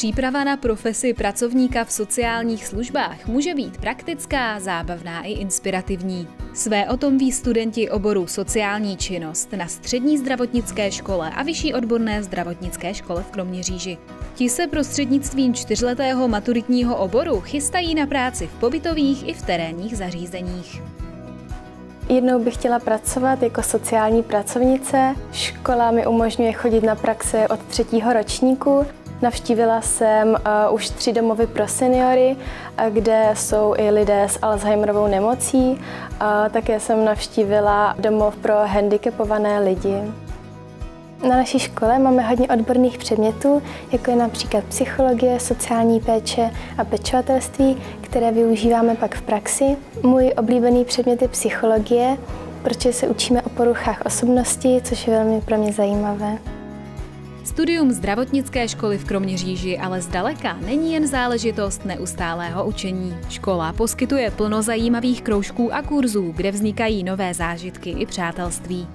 Příprava na profesi pracovníka v sociálních službách může být praktická, zábavná i inspirativní. Své o tom ví studenti oboru sociální činnost na Střední zdravotnické škole a Vyšší odborné zdravotnické škole v Kroměříži. Ti se prostřednictvím 4letého maturitního oboru chystají na práci v pobytových i v terénních zařízeních. Jednou bych chtěla pracovat jako sociální pracovnice. Škola mi umožňuje chodit na praxe od 3. ročníku. Navštívila jsem už 3 domovy pro seniory, kde jsou i lidé s Alzheimerovou nemocí. Také jsem navštívila domov pro handicapované lidi. Na naší škole máme hodně odborných předmětů, jako je například psychologie, sociální péče a pečovatelství, které využíváme pak v praxi. Můj oblíbený předmět je psychologie, protože se učíme o poruchách osobnosti, což je velmi pro mě zajímavé. Studium zdravotnické školy v Kroměříži ale zdaleka není jen záležitost neustálého učení. Škola poskytuje plno zajímavých kroužků a kurzů, kde vznikají nové zážitky i přátelství.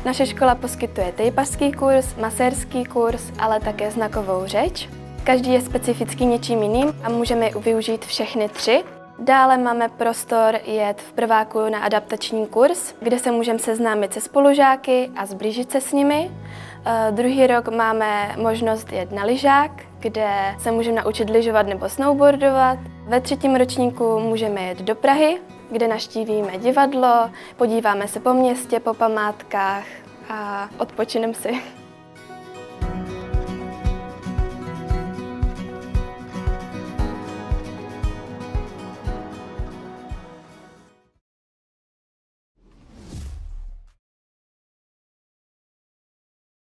Naše škola poskytuje tejpařský kurz, masérský kurz, ale také znakovou řeč. Každý je specifický něčím jiným a můžeme využít všechny 3. Dále máme prostor jet v prváku na adaptační kurz, kde se můžeme seznámit se spolužáky a zblížit se s nimi. Druhý rok máme možnost jet na lyžák, kde se můžeme naučit lyžovat nebo snowboardovat. Ve 3. ročníku můžeme jet do Prahy, kde navštívíme divadlo, podíváme se po městě, po památkách a odpočineme si.